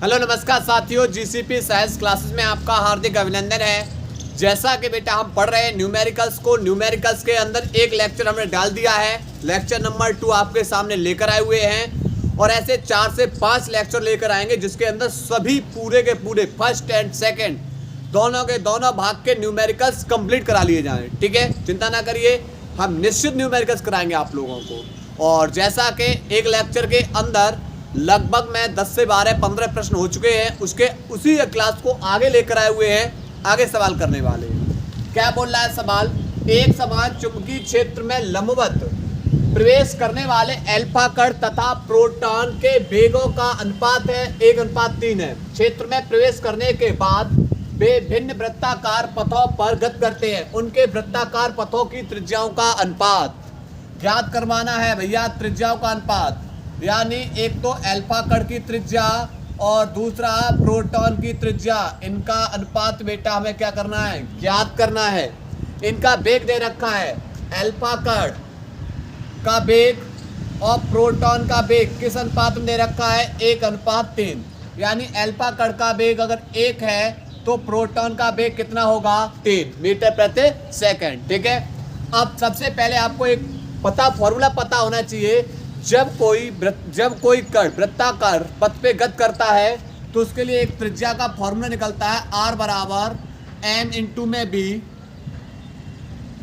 Hello नमस्कार साथियों, GCP science classes में आपका हार्दिक अभिनंदन है। जैसा कि बेटा हम पढ़ रहे हैं न्यूमेरिकल्स के अंदर एक लेक्चर हमने डाल दिया है। लेक्चर नंबर 2 आपके सामने लेकर आए हुए हैं और ऐसे 4 से 5 लेक्चर लेकर आएंगे जिसके अंदर सभी पूरे के पूरे फर्स्ट एंड सेकेंड दोनों के दोनों भाग के न्यूमेरिकल्स कंप्लीट करा लिए जाएँ। ठीक है, चिंता ना करिए, हम निश्चित न्यूमेरिकल्स कराएंगे आप लोगों को। और जैसा कि एक लेक्चर के अंदर लगभग में 10 से 12-15 प्रश्न हो चुके हैं, उसी क्लास को आगे लेकर आए हुए हैं। आगे सवाल करने वाले हैं। क्या बोल रहा है सवाल? एक समान चुंबकीय क्षेत्र में लंबवत प्रवेश करने वाले अल्फा कण तथा प्रोटॉन के वेगों का अनुपात है 1:3 है। क्षेत्र में प्रवेश करने के बाद वे भिन्न वृत्ताकार पथों पर गति करते हैं। उनके वृत्ताकार पथों की त्रिज्याओं का अनुपात ज्ञात करवाना है भैया। त्रिज्याओं का अनुपात यानी एक तो अल्फा कण की त्रिज्या और दूसरा प्रोटॉन की त्रिज्या, इनका अनुपात बेटा हमें क्या करना है? ज्ञात करना है। इनका वेग दे रखा है, अल्फा कण का वेग और प्रोटॉन का वेग किस अनुपात में दे रखा है? 1:3। यानी अल्फा कण का वेग अगर 1 है तो प्रोटॉन का वेग कितना होगा? 3 मीटर प्रति सेकंड। ठीक है, अब सबसे पहले आपको एक फॉर्मूला पता होना चाहिए। जब कोई कण वृत्ताकार पथ पे गति करता है तो उसके लिए एक त्रिज्या का फॉर्मूला निकलता है, R बराबर m इंटू में b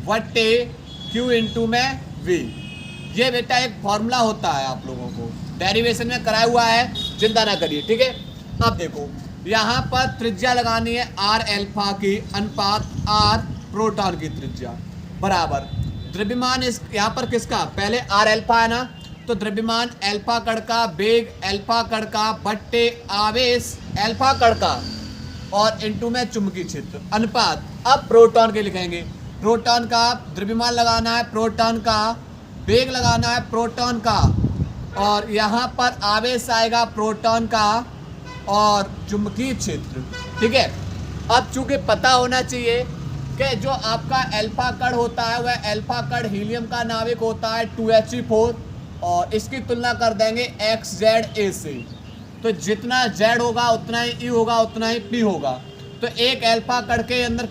वट्टे q इंटू में v। ये बेटा एक फॉर्मूला होता है, आप लोगों को डेरिवेशन में कराया हुआ है, चिंता ना करिए। ठीक है, अब देखो यहाँ पर त्रिज्या लगानी है R अल्फा की अनुपात R प्रोटॉन की त्रिज्या बराबर द्रव्यमान यहाँ पर किसका? पहले R अल्फा है ना, तो द्रव्यमान अल्फा कण का वेग अल्फा कण का बट्टे आवेश अल्फा कण का और इनटू में चुंबकीय क्षेत्र अनुपात। अब प्रोटॉन के लिखेंगे, प्रोटॉन का द्रव्यमान लगाना है, प्रोटॉन का वेग लगाना है, प्रोटॉन का, और यहाँ पर आवेश आएगा प्रोटॉन का और चुंबकीय क्षेत्र। ठीक है, अब चूंकि पता होना चाहिए कि जो आपका अल्फा कण होता है वह अल्फा कण हीलियम का नाभिक होता है 2He4 और इसकी तुलना कर देंगे XZA से। तो जितना Z होगा उतना ही E होगा, उतना ही P होगा। तो एक अल्फा कण के अंदर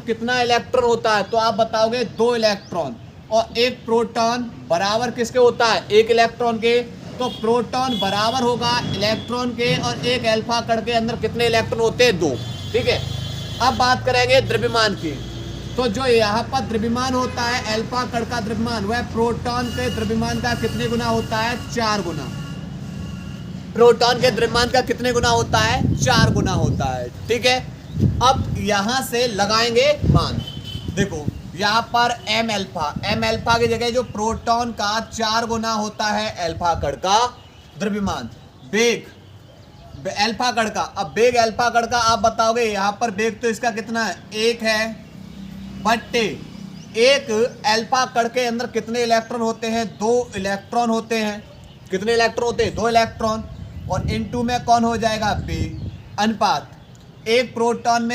कितना इलेक्ट्रॉन होता है? तो आप बताओगे 2 इलेक्ट्रॉन। और एक प्रोटॉन बराबर किसके होता है? 1 इलेक्ट्रॉन के। तो प्रोटॉन बराबर होगा इलेक्ट्रॉन के और एक अल्फा कण के अंदर कितने इलेक्ट्रॉन होते हैं? 2। ठीक है, अब बात करेंगे द्रव्यमान की। तो जो यहाँ पर द्रव्यमान होता है अल्फा कण का द्रव्यमान, वह प्रोटॉन के द्रव्यमान का कितने गुना होता है? 4 गुना। प्रोटॉन के द्रव्यमान का कितने गुना होता है? 4 गुना होता है। ठीक है, अब यहाँ से लगाएंगे मान। देखो यहाँ पर m अल्फा की जगह जो प्रोटॉन का 4 गुना होता है अल्फा कण का द्रव्यमान, वेग अल्फा कण का। अब वेग अल्फा कण का आप बताओगे, यहाँ पर वेग तो इसका कितना है? 1 है बट्टे एक अल्फा कण के अंदर कितने इलेक्ट्रॉन होते हैं? 2 इलेक्ट्रॉन होते हैं। कितने इलेक्ट्रॉन होते हैं? 2 इलेक्ट्रॉन। और इनटू में कौन हो जाएगा? बी अनुपात एक प्रोटॉन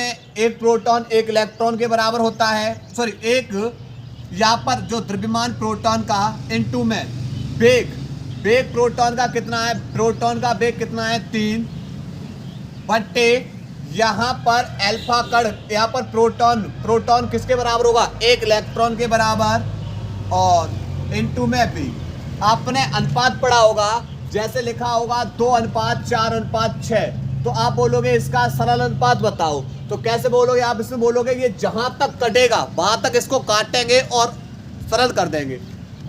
1 इलेक्ट्रॉन के बराबर होता है। सॉरी, एक यहाँ पर जो द्रव्यमान प्रोटॉन का इनटू में वेग प्रोटॉन का कितना है? प्रोटॉन का वेग कितना है? 3 बट्टे यहाँ पर अल्फा कण, यहाँ पर प्रोटॉन किसके बराबर होगा? 1 इलेक्ट्रॉन के बराबर और इनटू में भी आपने अनुपात पढ़ा होगा, जैसे लिखा होगा 2:4:6। तो आप बोलोगे इसका सरल अनुपात बताओ, तो कैसे बोलोगे आप? इसमें बोलोगे ये जहां तक कटेगा वहां तक इसको काटेंगे और सरल कर देंगे।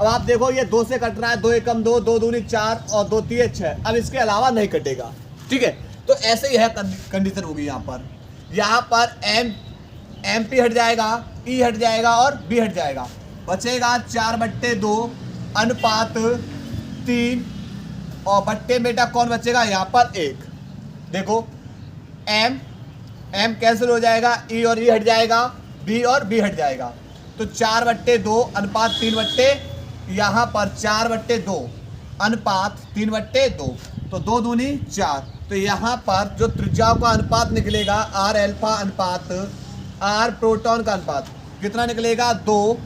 अब आप देखो ये 2 से कट रहा है, 2 एकम 2, 2 दूनी 4 और 2 3 6। अब इसके अलावा नहीं कटेगा। ठीक है, तो ऐसे ही है कंडीशन होगी। यहाँ पर एम पी हट जाएगा, ई हट जाएगा और बी हट जाएगा, बचेगा 4/2 अनुपात 3 और बट्टे बेटा कौन बचेगा? यहाँ पर 1। देखो एम कैंसिल हो जाएगा, ई और ई हट जाएगा, बी और बी हट जाएगा। तो 4/2 अनुपात 3/, यहाँ पर 4/2 अनुपात 3/2, तो 2 दूनी 4। तो यहाँ पर जो त्रिज्याओं का अनुपात निकलेगा R अल्फा अनुपात R प्रोटॉन का अनुपात कितना निकलेगा? 2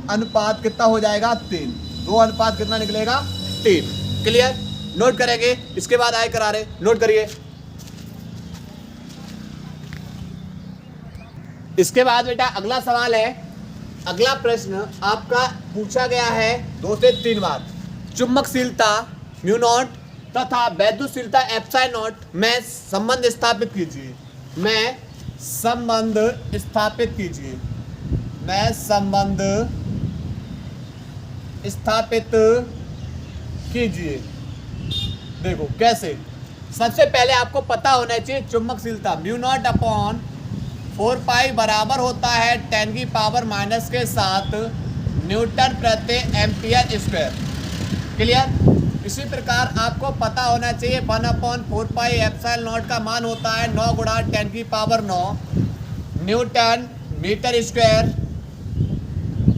अनुपात कितना हो जाएगा? 3। 2 अनुपात कितना निकलेगा? 3। क्लियर? नोट करेंगे। इसके बाद आए करारे, नोट करिए। इसके बाद बेटा अगला सवाल है, अगला प्रश्न आपका पूछा गया है 2 से 3 बार। चुंबकशीलता म्यू नॉट तथा वैद्युतशीलता एप्सिलॉन नॉट में संबंध स्थापित कीजिए। में संबंध स्थापित कीजिए। में संबंध स्थापित कीजिए। देखो कैसे, सबसे पहले आपको पता होना चाहिए चुंबकशीलता म्यू नॉट अपॉन 4 पाई बराबर होता है 10 की पावर माइनस के 7 न्यूटन प्रति एम्पियर स्क्वायर। क्लियर। इसी प्रकार आपको पता होना चाहिए 1/4 पाई एप्सिलॉन नॉट का मान होता है 9 गुणा 10 की पावर 9 न्यूटन मीटर स्क्वायर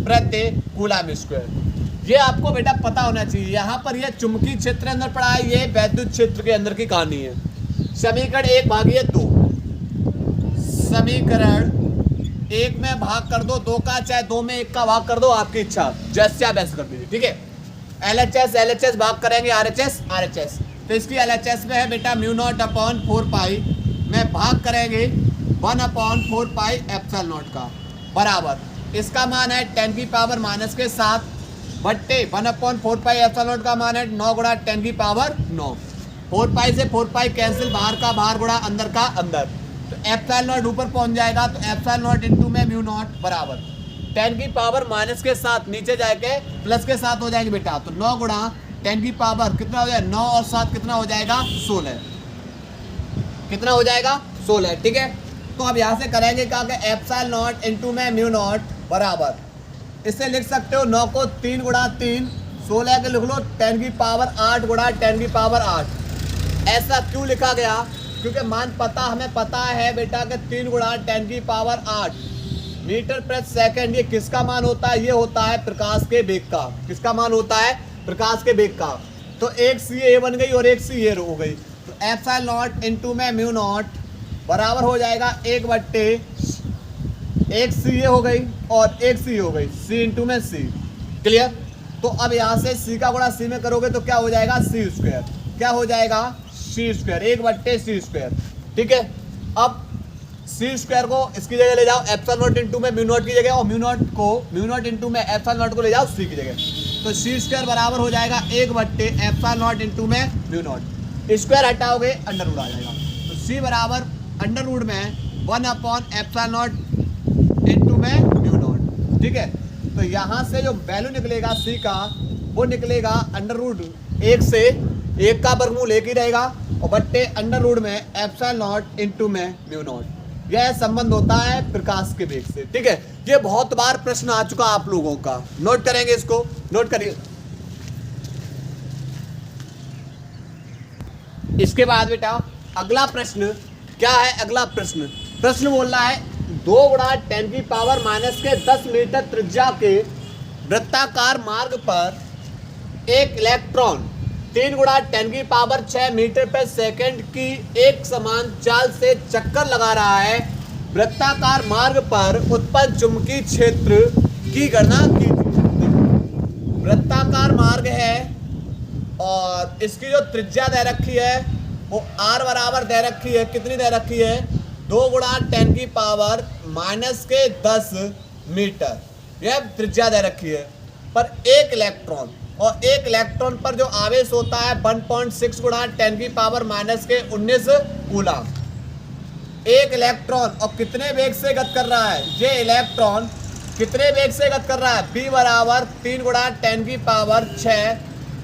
प्रति कूलम स्क्वायर। ये आपको बेटा पता होना चाहिए। यहाँ पर यह चुंबकीय क्षेत्र अंदर पड़ा है, ये वैद्युत क्षेत्र के अंदर की कहानी है। समीकरण 1/2 समीकरण 1 में भाग कर दो 2 का, चाहे 2 में 1 का भाग कर दो, आपकी इच्छा, जैसे आप ऐसे कर दीजिए। ठीक है। LHS भाग करेंगे RHS। तो इसकी LHS में है बेटा म्यू नॉट अपॉन 4 पाई में भाग करेंगे 1/4 पाई एप्सिलॉन नॉट का बराबर। इसका मान है 10 की पावर माइनस के 7 बट्टे 1/4 पाई एप्सिलॉन नॉट का मान है 9 गुणा 10 की पावर 9। 4 पाई से 4 पाई कैंसिल, बाहर का बाहर गुणा अंदर का अंदर। तो एप्सिलॉन नॉट ऊपर पहुंच जाएगा, तो एप्सिलॉन नॉट इंटू में म्यू नॉट बराबर 10 की पावर माइनस के 7 नीचे जाके प्लस के 7 हो जाएंगे बेटा। तो 9 गुणा 10 की पावर कितना हो जाएगा, 9 और 7 कितना हो जाएगा 16। कितना हो जाएगा 16। ठीक है। तो अब यहाँ से करेंगे क्या कि एप्सिलॉन नॉट इंटू में म्यू नॉट बराबर, इससे लिख सकते हो 9 को 3 गुणा 3 16 के लिख लो 10 की पावर 8 गुणा 10 की पावर 8। ऐसा क्यों लिखा गया, क्योंकि मान पता हमें पता है बेटा कि 3 गुणा 10 की पावर 8 मीटर प्रति सेकंड। ये किसका मान होता है, ये होता है प्रकाश के वेग का। किसका मान होता है, प्रकाश के वेग का। तो एक सी ए बन गई और एक सी ए हो गई। तो एप्सिलॉन नॉट इंटू में म्यू नॉट बराबर हो जाएगा 1/, एक सी ए हो गई और एक सी हो गई, सी इंटू में सी। क्लियर। तो अब यहाँ से सी का गुणा सी में करोगे तो क्या हो जाएगा सी स्क्वायर। क्या हो जाएगा सी स्क्वायर, 1/c स्क्वायर। ठीक है। अब सी स्क्वायर को इसकी जगह ले जाओ एप्सिलॉन नॉट इंटू में म्यू नॉट की जगह, और म्यू नॉट इंटू में एप्सिलॉन नॉट को ले जाओ सी की जगह। तो सी स्क्वायर बराबर हो जाएगा 1/, एप्सिलॉन नॉट इंटू में म्यू नॉट। स्क्वायर हटाओगे अंडर रूट आ जाएगा। तो सी बराबर अंडर रूट में 1/एप्सिलॉन नॉट इंटू में म्यू नॉट। ठीक है। तो यहाँ से जो वैल्यू निकलेगा सी का, वो निकलेगा अंडर रूट 1 से 1 का वर्गमूल 1 ही रहेगा, और बट्टे अंडर रूट में एप्सिलॉन नॉट इंटू में म्यू नॉट। यह संबंध होता है प्रकाश के वेग से। ठीक है। ये बहुत बार प्रश्न आ चुका आप लोगों का, नोट करेंगे इसको, नोट करिए। इसके बाद बेटा अगला प्रश्न क्या है, अगला प्रश्न बोल रहा है 2 गुणा 10 की पावर माइनस के 10 मीटर त्रिज्या के वृत्ताकार मार्ग पर एक इलेक्ट्रॉन 3 गुणा 10 की पावर 6 मीटर पर सेकंड की एक समान चाल से चक्कर लगा रहा है। वृत्ताकार मार्ग पर उत्पन्न चुंबकीय क्षेत्र की गणना कीजिए। वृत्ताकार मार्ग है और इसकी जो त्रिज्या दे रखी है वो r बराबर दे रखी है, कितनी दे रखी है 2 गुणा 10 की पावर माइनस के 10 मीटर, यह त्रिज्या दे रखी है। पर एक इलेक्ट्रॉन, और एक इलेक्ट्रॉन पर जो आवेश होता है 1.6 गुणा 10 की पावर माइनस के 19 कूलम। एक इलेक्ट्रॉन और कितने वेग से गति कर रहा है, ये इलेक्ट्रॉन कितने वेग से गति कर रहा है, b बराबर 3 गुणा 10 की पावर 6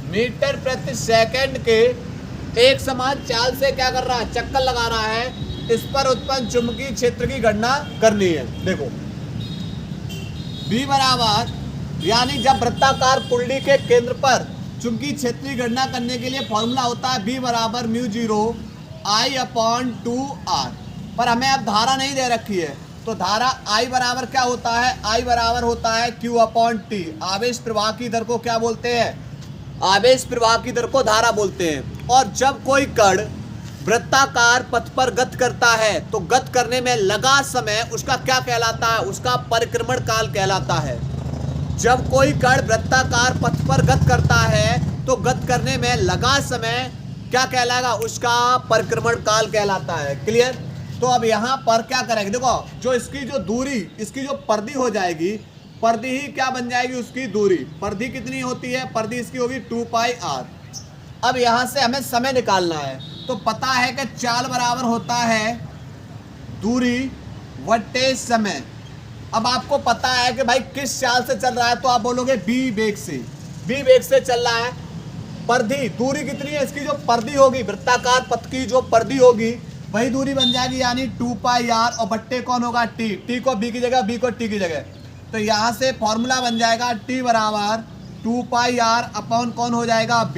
मीटर प्रति सेकंड के एक समान चाल से क्या कर रहा है, चक्कर लगा रहा है। इस पर उत्पन्न चुंबकीय क्षेत्र की गणना करनी है। देखो b बराबर, यानी जब वृत्ताकार कुंडली के केंद्र पर चुंबकीय क्षेत्र की गणना करने के लिए फॉर्मूला होता है b बराबर म्यू 0 I/2r। पर हमें अब धारा नहीं दे रखी है, तो धारा I बराबर क्या होता है, I बराबर होता है Q/T। आवेश प्रवाह की दर को क्या बोलते हैं, आवेश प्रवाह की दर को धारा बोलते हैं। और जब कोई कण वृत्ताकार पथ पर गति करता है तो गति करने में लगा समय उसका क्या कहलाता है, उसका परिक्रमण काल कहलाता है। जब कोई कण वृत्ताकार पथ पर गति करता है तो गत करने में लगा समय क्या कहलाएगा, उसका परिक्रमण काल कहलाता है। क्लियर। तो अब यहाँ पर क्या करेंगे, देखो जो इसकी जो दूरी, इसकी जो परिधि हो जाएगी, परिधि ही क्या बन जाएगी, उसकी दूरी। परिधि कितनी होती है, परिधि इसकी होगी 2πr। अब यहाँ से हमें समय निकालना है, तो पता है कि चाल बराबर होता है दूरी बटे समय। अब आपको पता है कि भाई किस चाल से चल रहा है, तो आप बोलोगे b वेग से, b वेग से चल रहा है। परिधि, दूरी कितनी है, इसकी जो परिधि होगी, वृत्ताकार पथ की जो परिधि होगी वही दूरी बन जाएगी, यानी 2πr, और बट्टे कौन होगा, t। t को b की जगह, b को t की जगह। तो यहाँ से फॉर्मूला बन जाएगा t बराबर 2πr अपॉन कौन हो जाएगा, b।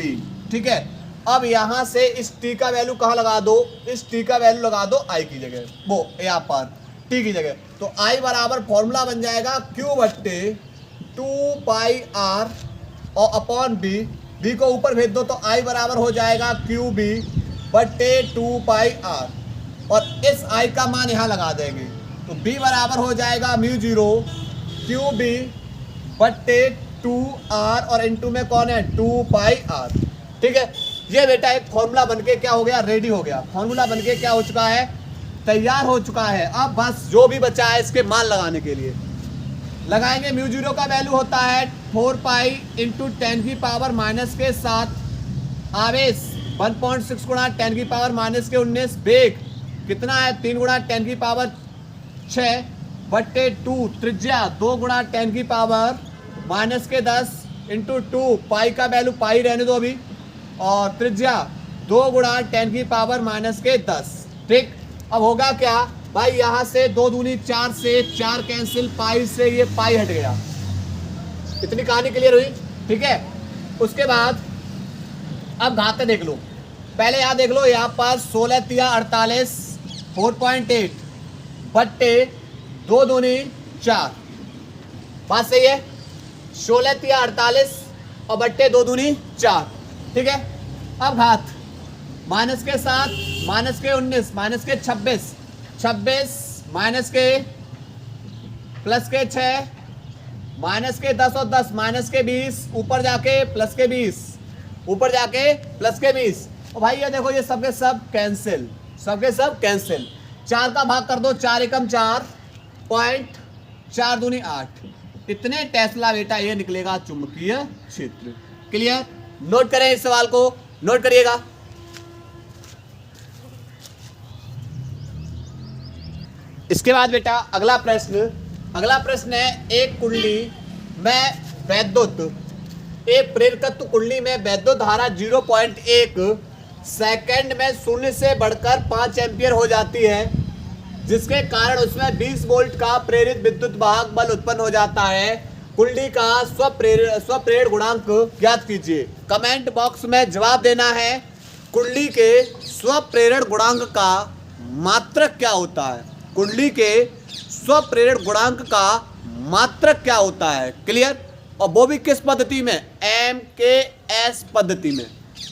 ठीक है। अब यहाँ से इस t का वैल्यू कहाँ लगा दो, इस t का वैल्यू लगा दो i की जगह, वो यहाँ पर t की जगह। तो i बराबर फॉर्मूला बन जाएगा q बट्टे 2πr और अपॉन b। b को ऊपर भेज दो तो i बराबर हो जाएगा qb बट्टे 2πr, और इस i का मान यहाँ लगा देंगे, तो b बराबर हो जाएगा μ0 qb बट्टे 2r, और इनटू में कौन है, 2πr। ठीक है। ये बेटा एक फॉर्मूला बनके क्या हो गया, रेडी हो गया। फॉर्मूला बनके क्या हो चुका है, तैयार हो चुका है। अब बस जो भी बचा है इसके मान लगाने के लिए लगाएंगे। μ0 का वैल्यू होता है 4π इंटू 10 की पावर माइनस के 7, आवेश 1.6 गुणा 10 की पावर माइनस के 19, वेग कितना है 3 गुणा 10 की पावर 6 बट्टे 2, त्रिज्या 2 गुणा 10 की पावर माइनस के 10 इंटू 2, पाई का वैल्यू पाई रहने दो अभी, और त्रिज्या 2 गुणा 10 की पावर माइनस के 10। ठीक। अब होगा क्या भाई, यहाँ से 2 दूनी 4 से 4 कैंसिल, पाई से ये पाई हट गया। इतनी कहानी क्लियर हुई। ठीक है। उसके बाद अब घाते देख लो, पहले यहाँ देख लो, यहाँ पर 16 तिया 48 4.8 बट्टे 2 दूनी 4, बात सही है। 16 तिया 48 और बट्टे 2 दूनी 4। ठीक है। अब घात माइनस के 7, माइनस के 19, माइनस के 26, 26 माइनस के प्लस के 6, माइनस के 10 और 10, माइनस के 20, ऊपर जाके प्लस के 20, ऊपर जाके प्लस के 20। और भाई ये देखो, ये सबके सब कैंसिल, सबके सब कैंसिल। 4 का भाग कर दो, 4 एकम 4, पॉइंट 4 दूनी 8। इतने टेस्ला बेटा ये निकलेगा चुंबकीय क्षेत्र। क्लियर। नोट करें इस सवाल को, नोट करिएगा। इसके बाद बेटा अगला प्रश्न है, एक कुंडली में वैद्युत, एक प्रेरकत्व कुंडली में वैद्युत धारा 0.1 सेकंड में 0 से बढ़कर 5 एम्पियर हो जाती है, जिसके कारण उसमें 20 वोल्ट का प्रेरित विद्युत वाहक बल उत्पन्न हो जाता है। कुंडली का स्वप्रेरण गुणांक ज्ञात कीजिए। कमेंट बॉक्स में जवाब देना है। कुंडली के स्वप्रेरण गुणांक का मात्रक क्या होता है, कुंडली के स्वप्रेरण गुणांक का मात्रक क्या होता है। क्लियर। और वो भी किस पद्धति में, MKS पद्धति में।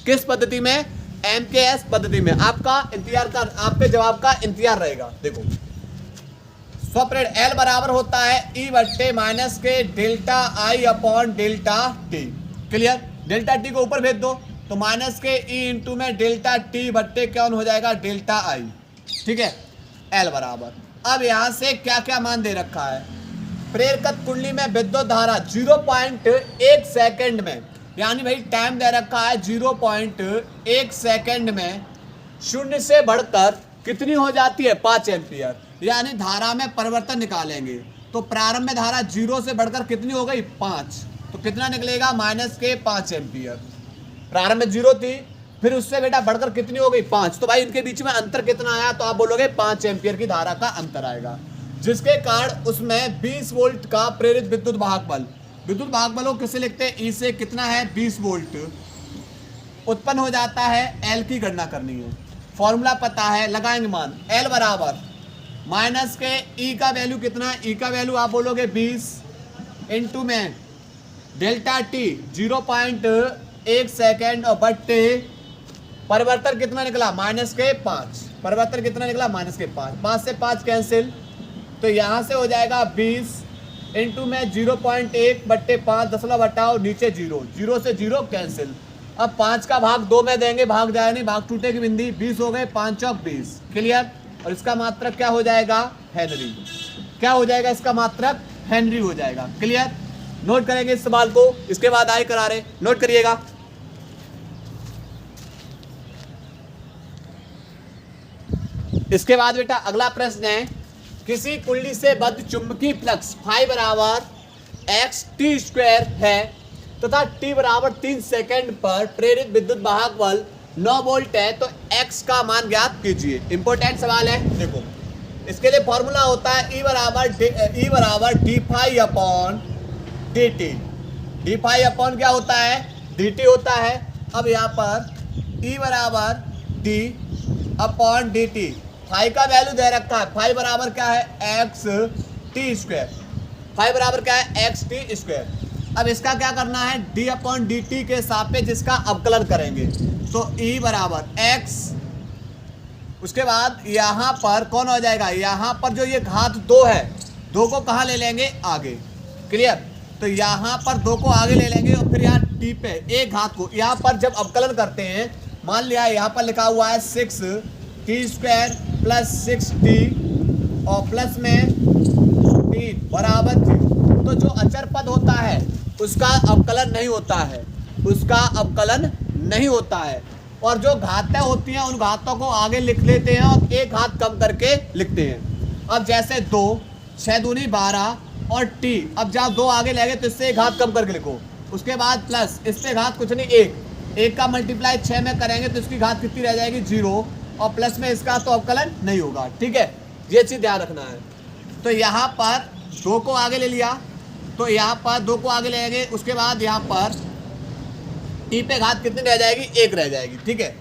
किस पद्धति में, MKS पद्धति में। आपका इंतजार का, आपके जवाब का इंतजार रहेगा। देखो स्वप्रेरण L बराबर होता है E बट्टे माइनस के delta I upon delta T। Clear. Delta T को ऊपर भेज दो तो माइनस के E इंटू में डेल्टा T बट्टे क्या हो जाएगा, डेल्टा I। ठीक है। L बराबर, अब यहाँ से क्या क्या मान दे रखा है, प्रेरकत्व कुंडली में विद्युत धारा 0.1 सेकंड में, यानी भाई टाइम दे रखा है 0.1 सेकंड में 0 से बढ़कर कितनी हो जाती है, 5 एम्पियर। यानी धारा में परिवर्तन निकालेंगे तो प्रारंभ में धारा 0 से बढ़कर कितनी हो गई, 5, तो कितना निकलेगा, माइनस के 5 एम्पियर। प्रारंभ में 0 थी, फिर उससे बेटा बढ़कर कितनी हो गई, 5, तो भाई इनके बीच में अंतर कितना आया, तो आप बोलोगे 5 एम्पियर की धारा का अंतर आएगा, जिसके कारण उसमें 20 वोल्ट का प्रेरित विद्युत वाहक बल, विद्युत वाहक बल को किससे लिखते हैं, ई से, कितना है 20 वोल्ट उत्पन्न हो जाता है। एल की गणना करनी है, फॉर्मूला पता है, लगाएंगे मान। एल बराबर माइनस के ई का वैल्यू कितना है, ई का वैल्यू आप बोलोगे 20 इंटू में डेल्टा टी 0.1 सेकेंड और बट्टे परिवर्तन कितना निकला, माइनस के 5, परिवर्तन कितना निकला, माइनस के 5, 5 से 5 कैंसिल, तो यहाँ से हो जाएगा 20 इंटू में 0.1 बट्टे 5, 10 बटाओ नीचे 0, 0 से 0 कैंसिल, अब 5 का भाग 2 में देंगे, भाग जाए नहीं, भाग टूटेगी बिंदी, 20 हो गए, 5 चौक 20, क्लियर। और इसका मात्रक क्या हो जाएगा, हेनरी। क्या हो जाएगा इसका मात्रक, हेनरी हो जाएगा, क्लियर। नोट करेंगे इस सवाल को, इसके बाद आए करारे, नोट करिएगा। इसके बाद बेटा अगला प्रश्न है, किसी कुंडली से बद्ध चुंबकीय फ्लक्स फाई बराबर एक्स टी स्क्वायर है तथा टी बराबर 3 सेकंड पर प्रेरित विद्युत वाहक बल 9 वोल्ट है, तो एक्स का मान ज्ञात कीजिए। इंपॉर्टेंट सवाल है, देखो इसके लिए फॉर्मूला होता है ई बराबर d phi upon d t. D phi upon क्या होता है, डी टी होता है। अब यहाँ पर ई बराबर d upon d t, phi का वैल्यू दे रखा है, फाई बराबर क्या है, एक्स टी स्क्वायर, फाई बराबर क्या है, एक्स टी स्क्वायर। अब इसका क्या करना है, डी अपॉन डी टी के सापेक्ष इसका अवकलन करेंगे, तो ई बराबर एक्स, उसके बाद यहाँ पर कौन हो जाएगा, यहाँ पर जो ये घात 2 है, 2 को कहाँ ले लेंगे, आगे, क्लियर। तो यहाँ पर 2 को आगे ले लेंगे और फिर यहाँ टी पे एक घात को, यहाँ पर जब अवकलन करते हैं, मान लिया यहाँ पर लिखा हुआ है 6 टी स्क्वायर प्लस 6 टी और प्लस में 3 बराबर 0। तो जो अचर पद होता है उसका अवकलन नहीं होता है, उसका अवकलन नहीं होता है। और जो घातें होती हैं उन घातों को आगे लिख लेते हैं और एक घात कम करके लिखते हैं। अब जैसे 2 6 दूनी 12 और टी, अब जब 2 आगे लेंगे तो इससे एक घात कम करके लिखो, उसके बाद प्लस, इससे घात कुछ नहीं, 1 का मल्टीप्लाई 6 में करेंगे तो इसकी घात कितनी रह जाएगी, 0, और प्लस में इसका तो अवकलन नहीं होगा, ठीक है, ये चीज़ ध्यान रखना है। तो यहाँ पर 2 को आगे ले लिया, तो यहाँ पर 2 को आगे लेंगे, उसके बाद यहाँ पर टी पे घात कितनी रह जाएगी, 1 रह जाएगी, ठीक है।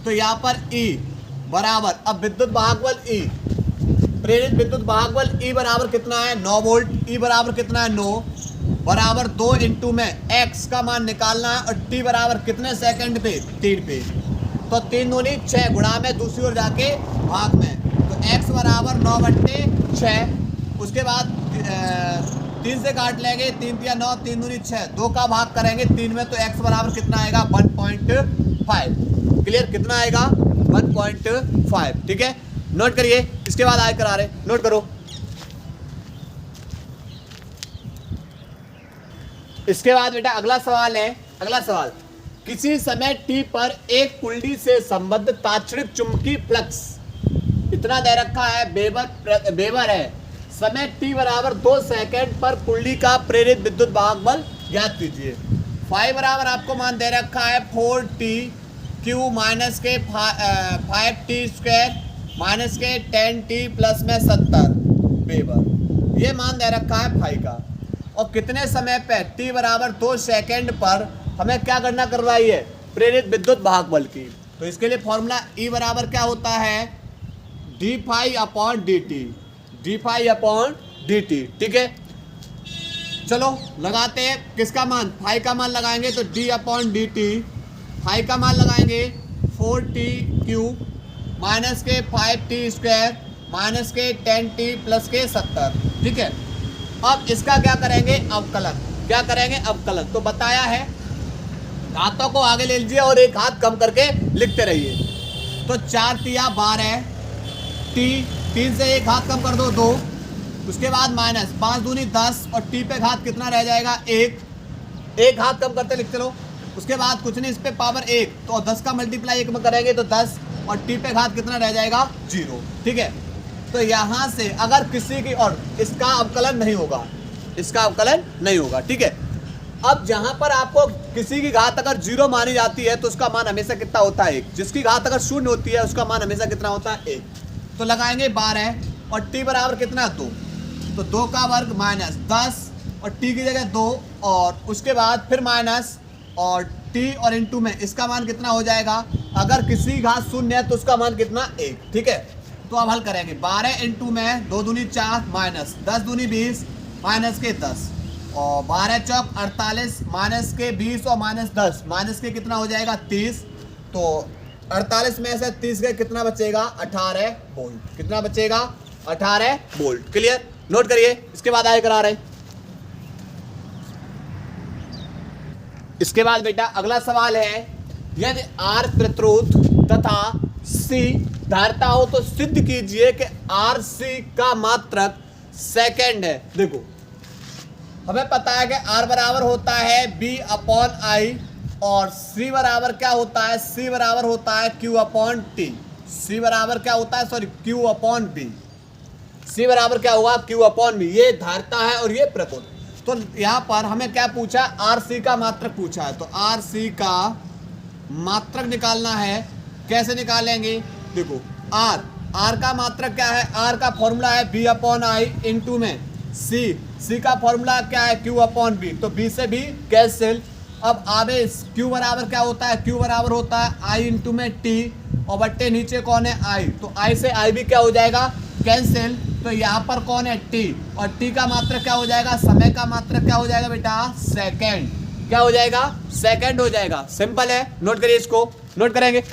तो यहाँ पर E बराबर, अब विद्युत वाहक बल E, प्रेरित विद्युत वाहक बल E बराबर कितना है, 9 वोल्ट, E बराबर कितना है, 9 बराबर 2 इंटू में x का मान निकालना है और t बराबर कितने सेकंड पे, 3 पे, तो 3 दूनी 6 गुणा में दूसरी ओर जाके भाग में, तो x बराबर 9/6, उसके बाद 3 से काट लेंगे, 3 तिया 9, 3 दूनी 6, 2 का भाग करेंगे 3 में, तो x बराबर कितना आएगा, 1.5, क्लियर, कितना आएगा, 1.5, ठीक है। नोट करिए, इसके बाद आए करा रहे, नोट करो। इसके बाद बेटा अगला सवाल है, अगला सवाल, किसी समय t पर एक कुंडली से संबद्ध तात्क्षणिक चुंबकीय फ्लक्स इतना दे रखा है, वेबर है, समय t बराबर 2 सेकंड पर कुंडली का प्रेरित विद्युत वाहक बल ज्ञात कीजिए। फाई बराबर आपको मान दे रखा है 4t क्यू माइनस के 5t स्क्वायर माइनस के 10t प्लस में 70 वेबर, ये मान दे रखा है फाई का। और कितने समय पे, t बराबर 2 सेकंड पर हमें क्या गणना करवाई है, प्रेरित विद्युत वाहक बल की। तो इसके लिए फॉर्मूला E बराबर क्या होता है, d phi upon d t, d phi upon d t, ठीक है। चलो लगाते हैं, किसका मान, फाई का मान लगाएंगे तो d upon d t, phi का मान लगाएंगे 4t क्यू माइनस के 5t स्क्वायर माइनस के 10t प्लस के 70, ठीक है। अब इसका क्या करेंगे, अवकलन, क्या करेंगे, अवकलन। तो बताया है, घातों को आगे ले लीजिए और एक हाथ कम करके लिखते रहिए। तो 4 तिया 12 t, 3 से एक हाथ कम कर दो 2, उसके बाद माइनस 5 दूनी 10 और t पे घात कितना रह जाएगा, 1, एक हाथ कम करते लिखते रहो। उसके बाद कुछ नहीं, इस पे पावर 1, तो 10 का मल्टीप्लाई 1 में करेंगे तो 10 और t पे घात कितना रह जाएगा, 0, ठीक है। तो यहाँ से अगर किसी की, और इसका अवकलन नहीं होगा, इसका अवकलन नहीं होगा, ठीक है। अब जहाँ पर आपको किसी की घात अगर 0 मानी जाती है तो उसका मान हमेशा कितना होता है, 1। जिसकी घात अगर 0 होती है उसका मान हमेशा कितना होता है, 1। तो लगाएंगे 12 और t बराबर कितना, 2, तो 2 का वर्ग माइनस 10 और t की जगह 2 और उसके बाद फिर माइनस और t और इंटू में इसका मान कितना हो जाएगा, अगर किसी घात 0 है तो उसका मान कितना, 1, ठीक है। तो अब हल करेंगे, 12 इंटू में 2 दूनी 4 माइनस 10 दूनी 20 माइनस के 10 और 12 चौक 48 माइनस के 20 और माइनस 10 माइनस के कितना हो जाएगा, 30। तो 48 में से 30 के कितना बचेगा, 18 वोल्ट, कितना बचेगा, 18 वोल्ट, क्लियर। नोट करिए, इसके बाद आगे करा रहे। इसके बाद बेटा अगला सवाल है, यदि R प्रतिरोध तथा C धारिता हो तो सिद्ध कीजिए कि RC का मात्रक सेकंड है। देखो हमें पता है कि R बराबर होता है B अपॉन I और C बराबर क्या होता है, C बराबर होता है Q अपॉन T। C बराबर क्या होता है, sorry Q upon B। C बराबर क्या होगा, Q अपॉन B। ये धारिता है और ये प्रतिरोध। तो यहाँ पर हमें क्या पूछा, RC का मात्रक पूछा है, तो RC का मात्रक निकालना है। कैसे निकालेंगे, देखो R का मात्रक क्या है, R का फॉर्मूला है B अपॉन I इंटू में C का फॉर्मूला क्या है Q अपॉन B, तो B से B कैंसिल। अब आगे Q बराबर क्या होता है, Q बराबर होता है I इंटू में T और बट्टे नीचे कौन है I, तो I से I भी क्या हो जाएगा कैंसिल। तो यहाँ पर कौन है T और T का मात्रक क्या हो जाएगा, समय का मात्रक क्या हो जाएगा बेटा, सेकेंड। क्या हो जाएगा, सेकेंड हो जाएगा। सिंपल है, नोट करिए, इसको नोट करेंगे।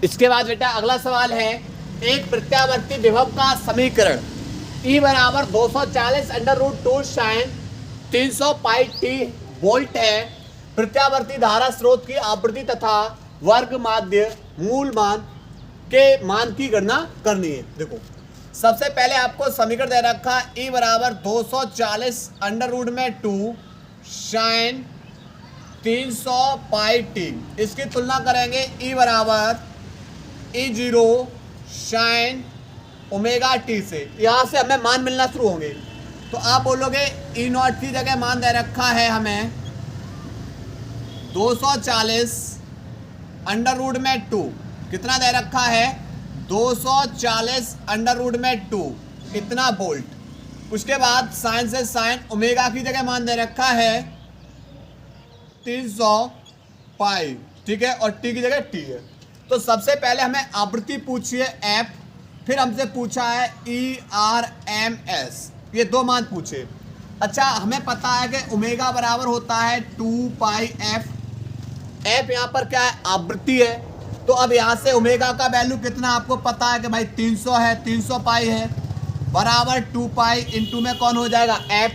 इसके बाद बेटा अगला सवाल है, एक प्रत्यावर्ती विभव का समीकरण E बराबर 240 under root 2 sign 300 pi T volt है। प्रत्यावर्ती धारा स्रोत की आवृत्ति तथा वर्ग माध्य मूल मान के मान की गणना करनी है। देखो सबसे पहले आपको समीकरण दे रखा E बराबर 240 अंडर रूट में 2 साइन 300 पाई टी। इसकी तुलना करेंगे E बराबर E0 साइन ओमेगा टी से। यहाँ से हमें मान मिलना शुरू होंगे। तो आप बोलोगे E0 की जगह मान दे रखा है हमें 240 अंडर रूट में 2, कितना दे रखा है 240 अंडर रूट में 2 इतना वोल्ट। उसके बाद साइन से साइन ओमेगा की जगह मान दे रखा है 300 पाई, ठीक है, और टी की जगह टी है। तो सबसे पहले हमें आवृत्ति पूछी है F, फिर हमसे पूछा है ERMS, ये दो मान पूछे। अच्छा हमें पता है कि ओमेगा बराबर होता है 2 पाई F। F यहाँ पर क्या है, आवृत्ति है। तो अब यहाँ से ओमेगा का वैल्यू कितना आपको पता है कि भाई 300 है, 300 पाई है, बराबर 2 पाई इंटू में कौन हो जाएगा F,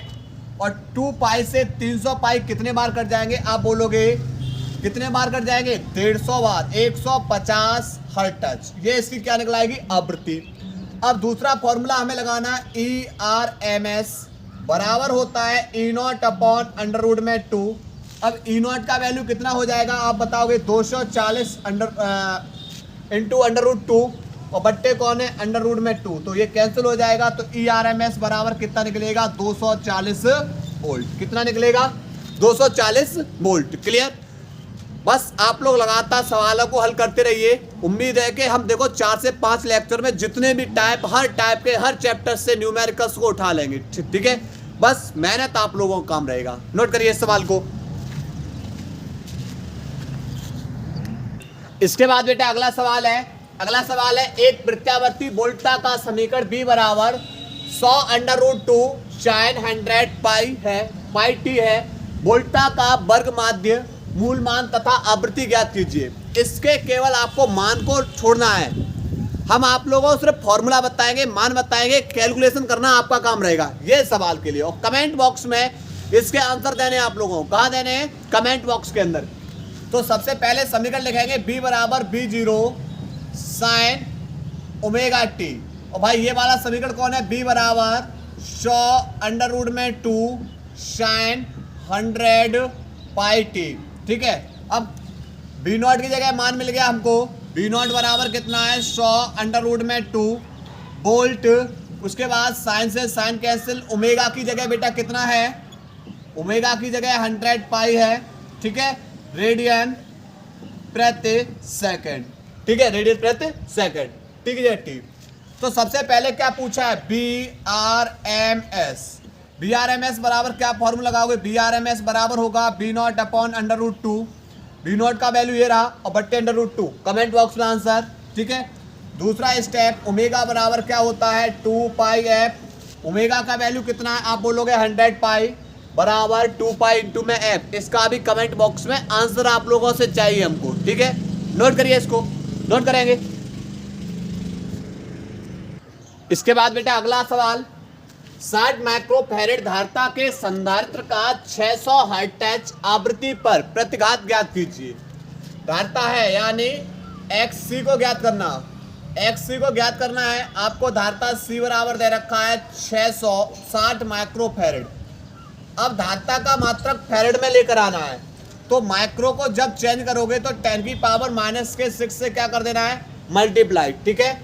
और 2 पाई से 300 पाई कितने बार कट जाएंगे, आप बोलोगे कितने बार कट जाएंगे, 150 बार, 150 हर्ट्ज। ये इसकी क्या निकलाएगी, आवृत्ति। अब दूसरा फॉर्मूला हमें लगाना है ERMS बराबर होता है E0 अपॉन अंडर रूट में 2। अब E0 का वैल्यू कितना हो जाएगा, आप बताओगे 240 इंटू अंडर रूट 2 और बट्टे कौन है अंडर रूट में 2, तो ये कैंसिल हो जाएगा। तो ERMS बराबर कितना निकलेगा, 240 वोल्ट। कितना निकलेगा, 240 वोल्ट। क्लियर। बस आप लोग लगातार सवालों को हल करते रहिए। उम्मीद है कि हम देखो 4 से 5 लेक्चर में जितने भी हर टाइप के हर चैप्टर से न्यूमेरिकल्स को उठा लेंगे, ठीक है। बस मेहनत आप लोगों का काम रहेगा। नोट करिए इस सवाल को। इसके बाद बेटा अगला सवाल है एक प्रत्यावर्ती वोल्टता का समीकरण B बराबर 100 अंडर रूट 2 साइन 100 पाई है, पाई टी है। वोल्टता का वर्ग माध्य मूल मान तथा आवृत्ति ज्ञात कीजिए। इसके केवल आपको मान को छोड़ना है। हम आप लोगों को सिर्फ फॉर्मूला बताएंगे, मान बताएंगे, कैलकुलेशन करना आपका काम रहेगा ये सवाल के लिए। और कमेंट बॉक्स में इसके आंसर देने आप लोगों को, कहाँ देने हैं, कमेंट बॉक्स के अंदर। तो सबसे पहले समीकरण लिखेंगे B बराबर B0 साइन ओमेगा टी। और भाई ये वाला समीकरण कौन है, B बराबर 100 अंडर रूट में 2 साइन 100 पाई टी, ठीक है। अब B0 की जगह मान मिल गया हमको। B0 बराबर कितना है, 100 अंडर रूट में 2 वोल्ट। उसके बाद साइन से साइन कैंसिल। ओमेगा की जगह बेटा कितना है, ओमेगा की जगह 100 पाई है, ठीक है, रेडियन प्रति सेकंड, ठीक है, रेडियन प्रति सेकंड, ठीक है टी। तो सबसे पहले क्या पूछा है, BRMS बराबर क्या फॉर्मूला लगाओगे, BRMS बराबर होगा B0 upon under root 2। B0 का वैल्यू ये रहा और बट्टे अंडर रूट 2। कमेंट बॉक्स में आंसर, ठीक है। दूसरा स्टेप, ओमेगा बराबर क्या होता है, 2 पाई F। ओमेगा का वैल्यू कितना है, आप बोलोगे 100 पाई बराबर 2 पाई इंटू में F। इसका भी कमेंट बॉक्स में आंसर आप लोगों से चाहिए हमको, ठीक है। नोट करिए, इसको नोट करेंगे। इसके बाद बेटा अगला सवाल, 60 माइक्रोफैरेड धारिता के संधारित्र का 600 हर्ट्ज आवृत्ति पर प्रतिघात ज्ञात कीजिए। धारिता है यानी XC को ज्ञात करना, XC को ज्ञात करना है। आपको धारिता C बराबर दे रखा है 660 माइक्रोफैरेड। अब धारिता का मात्रक फैरेड में लेकर आना है, तो माइक्रो को जब चेंज करोगे तो 10 की पावर -6 से क्या कर देना है, मल्टीप्लाई। ठीक है,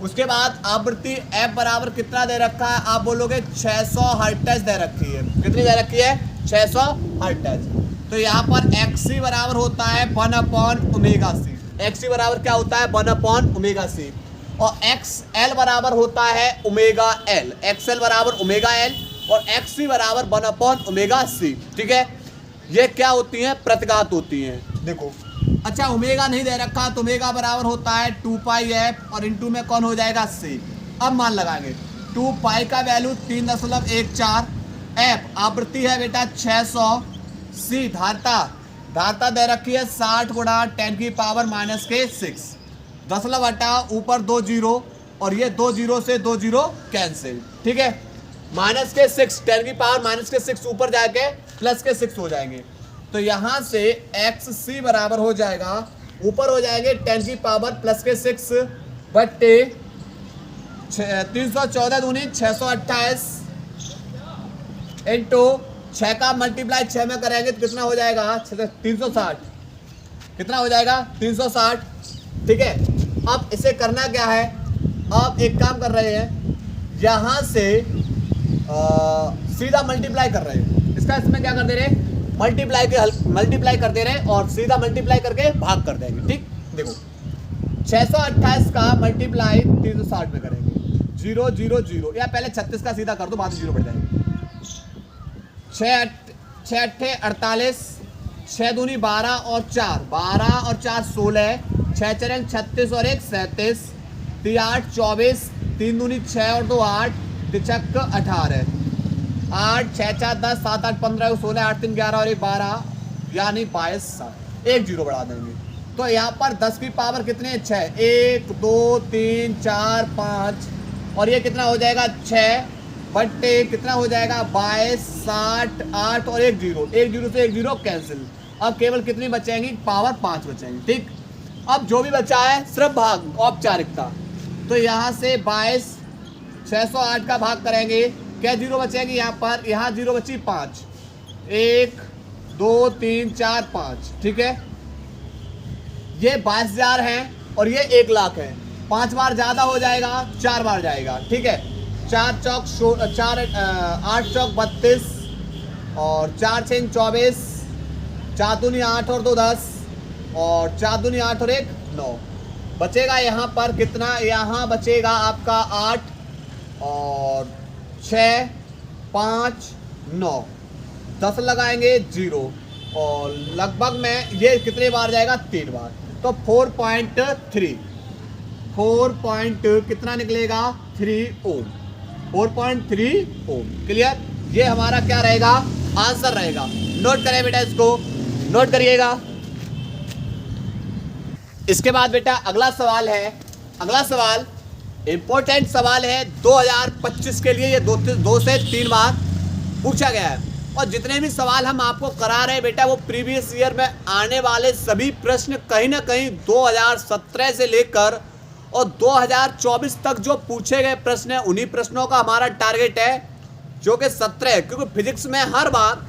उसके बाद आवृत्ति F बराबर कितना दे रखा है, आप बोलोगे 600 हर्ट्ज दे रखी है। कितनी दे रखी है, 600 हर्ट्ज। तो यहाँ पर XC बराबर होता है 1/ωc। XC बराबर क्या होता है, 1/ωc। और XL बराबर होता है ωL। XL बराबर ωL और XC बराबर 1/ωc। ठीक है, ये क्या होती हैं, प्रतिघात होती हैं। देखो, अच्छा ओमेगा नहीं दे रखा तो ओमेगा बराबर होता है 2πf और इंटू में कौन हो जाएगा, c। अब मान लगाएंगे 2π का वैल्यू 3.14, f आवृत्ति है बेटा 600, c धारिता दे रखी है 60 गुणा 10 की पावर -6। दशमलव हटा, ऊपर 2 जीरो और ये 2 जीरो से 2 जीरो कैंसिल। ठीक है, -6 10 की पावर -6 ऊपर जाके +6 हो जाएंगे। तो यहाँ से XC बराबर हो जाएगा, ऊपर हो जाएंगे 10 की पावर +6 बट्टे 314 दूनी 628 इंटू 6 का मल्टीप्लाई 6 में करेंगे तो कितना हो जाएगा, 360। कितना हो जाएगा, 360। ठीक है, अब इसे करना क्या है, अब एक काम कर रहे हैं, यहाँ से सीधा मल्टीप्लाई कर रहे हैं। इसका इसमें क्या कर दे रहे हैं, मल्टीप्लाई कर दे रहे हैं और सीधा मल्टीप्लाई करके भाग कर देंगे। ठीक, देखो 628 का मल्टीप्लाई 360 में करेंगे, 0 0 0, या पहले 36 का सीधा कर दो, बाद में 0 बढ़ जाएंगे। 6 अट्ठे 48, 6 दूनी 12 और 4 16, 6 चरें 36 और 1 37, 3 8 24, 3 दूनी 6 और 2 8, 3 18, 8 6 4 10 7 8 15 16 8 3 11 और 1 12, यानी 22 7, 1 जीरो बढ़ा देंगे। तो यहाँ पर 10 की पावर कितनी है, 6, 1 2 3 4 5 और ये कितना हो जाएगा, 6 बट्टे कितना हो जाएगा, 22 60 8 और 1 जीरो, 1 जीरो से 1 जीरो कैंसिल। अब केवल कितनी बचेंगी, पावर 5 बचेंगी। ठीक, अब जो भी बचा है सिर्फ भाग औपचारिकता। तो यहाँ से 22 608 का भाग करेंगे, क्या जीरो बचेगी यहाँ पर, यहाँ जीरो बची 5, 1 2 3 4 5। ठीक है, ये 22,000 है और ये 1 लाख है। 5 बार ज़्यादा हो जाएगा, 4 बार जाएगा। ठीक है, 4 चौक 8 चौक 32 और 4 6 24, 4 दूनी 8 और 2 10 और 4 दूनी 8 और 1 9। बचेगा यहाँ पर कितना, यहाँ बचेगा आपका 8 और 6 5 9, 10 लगाएंगे 0 और लगभग में ये कितने बार जाएगा, 3 बार। तो 4.3 कितना निकलेगा, 3 ओम, 4.3 ओम। क्लियर, ये हमारा क्या रहेगा, आंसर रहेगा। नोट करें बेटा, इसको नोट करिएगा। इसके बाद बेटा अगला सवाल है, अगला सवाल इंपॉर्टेंट सवाल है 2025 के लिए। ये 2 से 3 बार पूछा गया है और जितने भी सवाल हम आपको करा रहे हैं बेटा वो प्रीवियस ईयर में आने वाले सभी प्रश्न कहीं ना कहीं 2017 से लेकर और 2024 तक जो पूछे गए प्रश्न हैं उन्हीं प्रश्नों का हमारा टारगेट है, जो कि 17 है। क्योंकि फिजिक्स में हर बार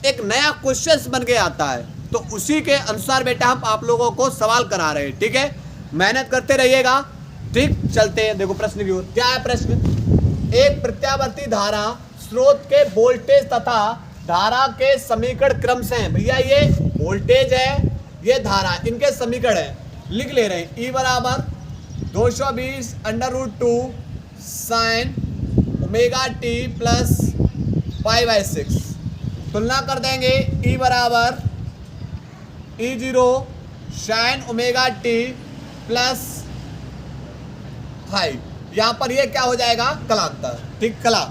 एक नया क्वेश्चन बन के आता है, तो उसी के अनुसार बेटा हम आप लोगों को सवाल करा रहे हैं। ठीक है, मेहनत करते रहिएगा। ठीक, चलते हैं देखो प्रश्न की ओर। क्या है प्रश्न, एक प्रत्यावर्ती धारा स्रोत के वोल्टेज तथा धारा के समीकरण क्रम से हैं। भैया ये वोल्टेज है, ये धारा, इनके समीकरण है, लिख ले रहे हैं। E बराबर 220 √2 sin ωt प्लस π/6। तुलना कर देंगे, E बराबर E0 sin ωt प्लस 5। यहाँ पर ये क्या हो जाएगा, कलांतर। ठीक, कला।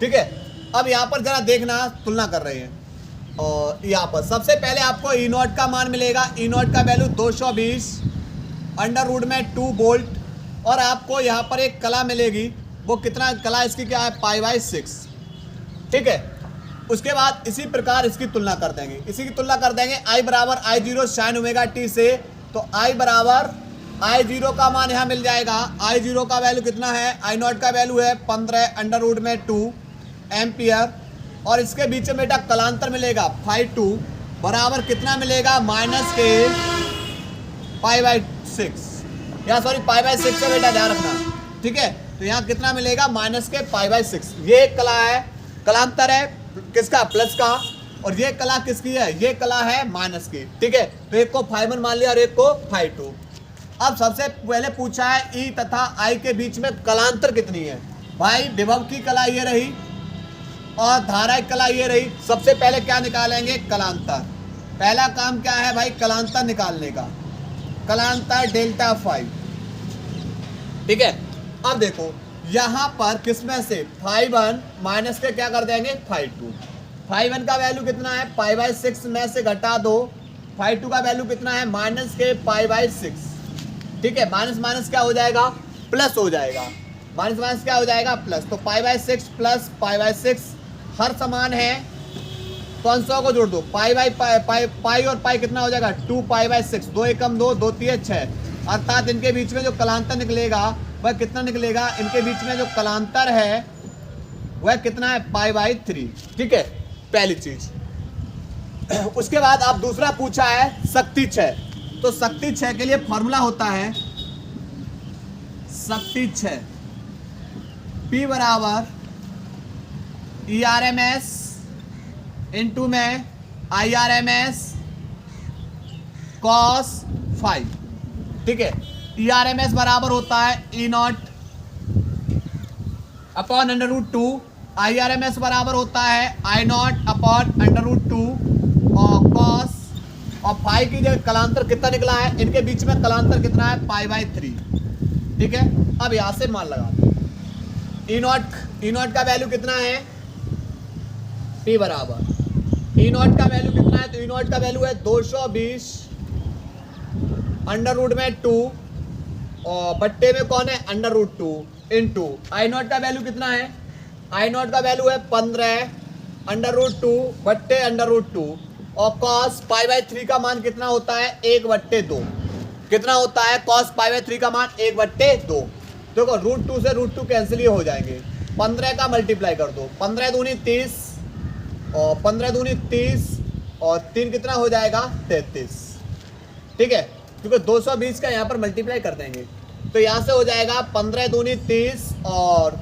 ठीक है, अब यहाँ पर जरा देखना, तुलना कर रहे हैं और यहाँ पर सबसे पहले आपको ई नॉट का मान मिलेगा। ई नॉट का वैल्यू 220 √2 वोल्ट और आपको यहाँ पर एक कला मिलेगी वो कितना कला इसकी क्या है, π/6। ठीक है, उसके बाद इसी प्रकार इसकी तुलना कर देंगे, इसी की तुलना कर देंगे I बराबर I0 sin ओमेगा t से। तो I बराबर I0 का मान यहाँ मिल जाएगा, I0 का वैल्यू कितना है, I0 का वैल्यू है 15√2 एम्पियर, और इसके बीच में बेटा कलांतर मिलेगा φ2 बराबर कितना मिलेगा, माइनस के π/6, या सॉरी π/6 से बेटा ध्यान रखना। ठीक है, तो यहाँ कितना मिलेगा, माइनस के π/6। ये कला है, कलांतर है किसका, प्लस का, और ये कला किसकी है, ये कला है माइनस की। ठीक है, तो एक को φ1 मान लिया और एक को φ2। अब सबसे पहले पूछा है E तथा I के बीच में कलांतर कितनी है। भाई विभव की कला ये रही और धारा की कला ये रही। सबसे पहले क्या निकालेंगे, कलांतर। पहला काम क्या है भाई, कलांतर निकालने का, कलांतर डेल्टा फाई। ठीक है, अब देखो यहाँ पर किसमें से φ1 माइनस के क्या कर देंगे, φ2। φ1 का वैल्यू कितना है, π/6 में से घटा दो, φ2 का वैल्यू कितना है, माइनस के π/6। ठीक है, माइनस माइनस क्या हो जाएगा, प्लस हो जाएगा, माइनस माइनस क्या हो जाएगा, प्लस। तो π/6 प्लस π/6 हर समान है, तो अंशों को जोड़ दो, पाई और पाई कितना हो जाएगा, 2π/6, 2 एकम 2, 2 3 6, अर्थात इनके बीच में जो कलांतर निकलेगा वह कितना निकलेगा, इनके बीच में जो कलांतर है वह कितना है, π/3। ठीक है, पहली चीज। उसके बाद आप दूसरा पूछा है शक्ति 6। तो शक्ति 6 के लिए फॉर्मूला होता है, शक्ति 6 P बराबर ERMS इंटू में IRMS cos फाइव। ठीक है, ERMS बराबर होता है E0 अपॉन √2, IRMS बराबर होता है I0 अपॉन √2 और cos, और फाइव की जगह कलांतर कितना निकला है, इनके बीच में कलांतर कितना है, π/3। ठीक है, अब यहां से मान लगा E0 का वैल्यू कितना है, P बराबर E0 का वैल्यू कितना है, तो E0 का वैल्यू है 220 √2 और बट्टे में कौन है, √2 इंटू I0 का वैल्यू कितना है, I0 का वैल्यू है 15 √2 बट्टे √2 और cos π/3 का मान कितना होता है, 1/2। कितना होता है, cos π/3 का मान 1/2। देखो √2 से √2 कैंसिल ही हो जाएंगे, 15 का मल्टीप्लाई कर दो, 15 दूनी 30 और 15 दूनी 30 और 3 कितना हो जाएगा, 33। ठीक है, क्योंकि 220 का यहाँ पर मल्टीप्लाई कर देंगे, तो यहाँ से हो जाएगा 15 दूनी 30 और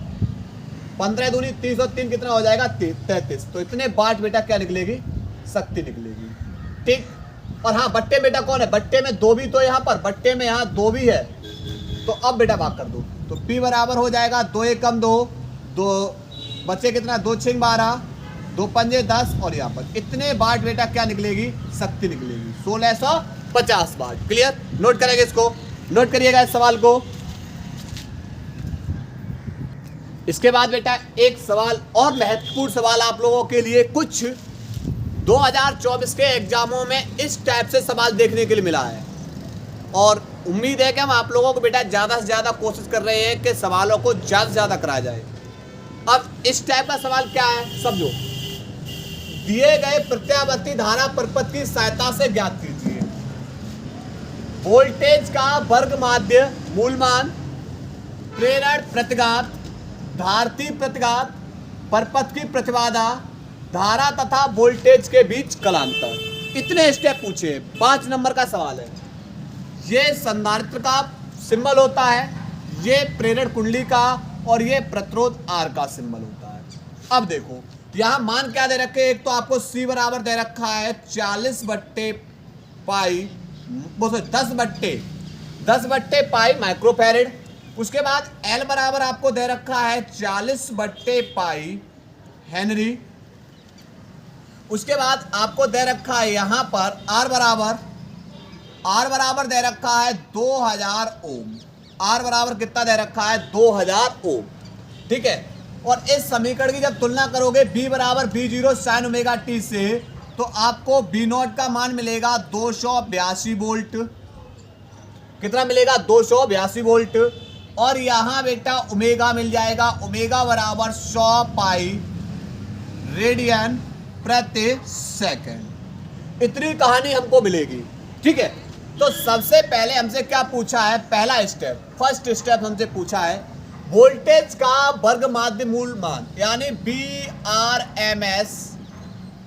15 दूनी 30 और 3 कितना हो जाएगा, 33। तो इतने बाट बेटा क्या निकलेगी, शक्ति निकलेगी। ठीक, और हाँ बट्टे बेटा कौन है, बट्टे में 2 भी तो यहाँ पर, बट्टे में यहाँ 2 भी है, तो अब बेटा भाग कर दो, तो P बराबर हो जाएगा 2 एकम 2, 2 बचे कितना, 2 6 12, 2 पंजे 10, और यहाँ पर इतने बाट बेटा क्या निकलेगी, शक्ति निकलेगी 1650 वाट। क्लियर, नोट करेंगे इसको, नोट करिएगा इस सवाल को। इसके बाद बेटा एक सवाल और महत्वपूर्ण सवाल आप लोगों के लिए, कुछ 2024 के एग्जामों में इस टाइप से सवाल देखने के लिए मिला है, और उम्मीद है कि हम आप लोगों को बेटा ज़्यादा से ज़्यादा कोशिश कर रहे हैं कि सवालों को ज़्यादा से ज़्यादा कराया जाए। अब इस टाइप का सवाल क्या है, समझो। दिए गए प्रत्यावर्ती धारा परिपथ की सहायता से ज्ञात कीजिए वोल्टेज का वर्ग माध्य मूलमान, प्रेरण प्रतिघात, धारती प्रतिघात, परिपथ की प्रतिबाधा, धारा तथा वोल्टेज के बीच कलांतर। इतने स्टेप पूछे, 5 नंबर का सवाल है। ये संधारित्र का सिंबल होता है, ये प्रेरण कुंडली का, और ये प्रतिरोध R का सिंबल होता है। अब देखो यहाँ मान क्या दे रखे, एक तो आपको C बराबर दे रखा है 40/पाई, 10/पाई माइक्रोफैरेड। उसके बाद L बराबर आपको दे रखा है 40/पाई हेनरी। उसके बाद आपको दे रखा है यहाँ पर R बराबर दे रखा है 2000 ओम। R बराबर कितना दे रखा है, 2000 ओम। ठीक है, और इस समीकरण की जब तुलना करोगे B बराबर V0 sin ओमेगा t से, तो आपको V0 का मान मिलेगा 282 वोल्ट। कितना मिलेगा, 282 वोल्ट। और यहाँ बेटा ओमेगा मिल जाएगा, ओमेगा बराबर 100 पाई रेडियन प्रति सेकंड। इतनी कहानी हमको मिलेगी। ठीक है, तो सबसे पहले हमसे क्या पूछा है, पहला स्टेप, फर्स्ट स्टेप हमसे पूछा है वोल्टेज का वर्ग माध्य मूल मान यानी BRMS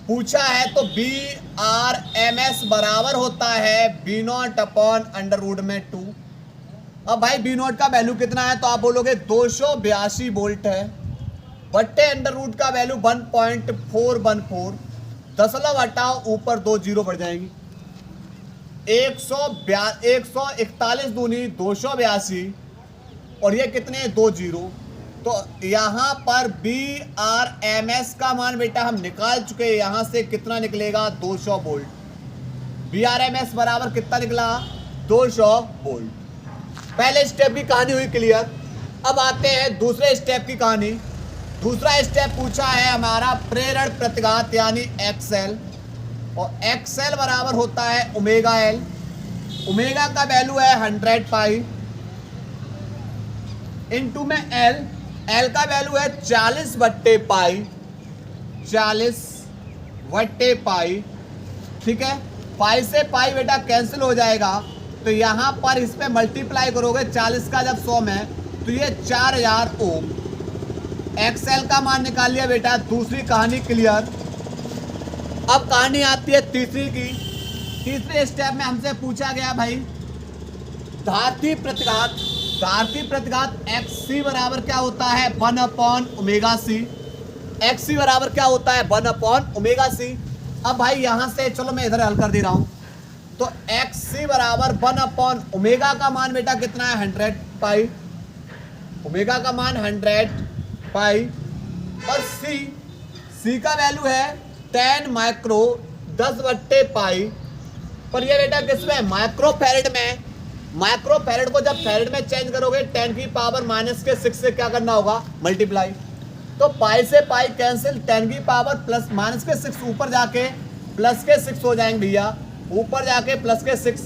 पूछा है। तो BRMS बराबर होता है B0 अपॉन अंडर रूट में 2। अब भाई B0 का वैल्यू कितना है, तो आप बोलोगे 282 वोल्ट है, बट्टे अंडर रूट का वैल्यू 1.414, दशमलव हटाओ ऊपर 2 जीरो बढ़ जाएंगी, 141 दूनी 282 और ये कितने 2 जीरो। तो यहाँ पर BRMS का मान बेटा हम निकाल चुके हैं, यहाँ से कितना निकलेगा 200 वोल्ट। BRMS बराबर कितना निकला 200 वोल्ट। पहले स्टेप की कहानी हुई क्लियर। अब आते हैं दूसरे स्टेप की कहानी। दूसरा स्टेप पूछा है हमारा प्रेरण प्रतिघात यानी XL, और XL बराबर होता है ओमेगा L। ओमेगा का वैल्यू है 100 पाई इनटू में L का वैल्यू है 40 बट्टे पाई, 40 बट्टे पाई। ठीक है, पाई से पाई बेटा कैंसिल हो जाएगा, तो यहाँ पर इस पे मल्टीप्लाई करोगे 40 का जब 100 में, तो ये 4000 ओम। XL का मान निकाल लिया बेटा। दूसरी कहानी क्लियर। अब कहानी आती है तीसरी की। तीसरे स्टेप में हमसे पूछा गया भाई धारती प्रतिघात XC बराबर क्या होता है 1 अपॉन ओमेगा सी। XC बराबर क्या होता है 1 अपॉन ओमेगा सी। अब भाई यहाँ से चलो मैं इधर हल कर दे रहा हूँ। तो XC बराबर 1 अपॉन ओमेगा का मान बेटा कितना है 100 पाई, ओमेगा का मान 100 पाई, और C का वैल्यू है 10 माइक्रो 10 बट्टे पाई। पर ये बेटा किसमें माइक्रो फैरेड में। माइक्रो फैरेड को जब फैरेड में चेंज करोगे 10 की पावर -6 से क्या करना होगा मल्टीप्लाई। तो पाई से पाई कैंसिल, 10 की पावर प्लस -6 ऊपर जाके +6 हो जाएंगे भैया, ऊपर जाके +6,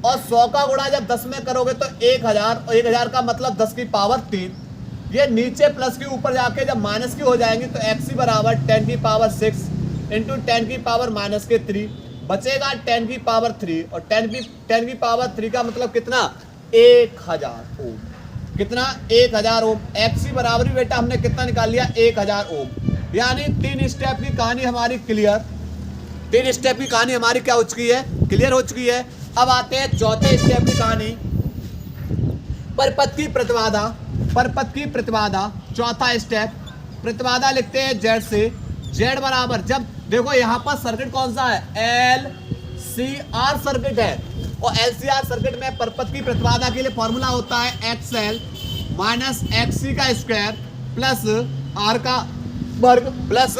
और 100 का गुणा जब 10 में करोगे तो 1000, और 1000 का मतलब 10 की पावर 3। ये नीचे प्लस के ऊपर जाके जब माइनस की हो जाएंगी तो XC बराबर 10 की पावर 6 इंटू 10 की पावर -3 बचेगा 10 की पावर 3, और 10 की पावर 3 का मतलब कितना 1000 ओम। कितना 1000 ओम। XC बराबर भी बेटा हमने कितना निकाल लिया 1000 ओम। यानी 3 स्टेप की कहानी हमारी क्लियर। 3 स्टेप की कहानी हमारी क्या हो चुकी है, क्लियर हो चुकी है। अब आते हैं चौथे स्टेप की कहानी, परपथ की प्रतिबाधा। चौथा स्टेप प्रतिबाधा लिखते हैं Z से। Z बराबर, जब देखो यहाँ पर सर्किट कौन सा है LCR सर्किट है, और LCR सर्किट में परपथ की प्रतिबाधा के लिए फॉर्मूला होता है XL माइनस XC का स्क्वायर प्लस R का वर्ग प्लस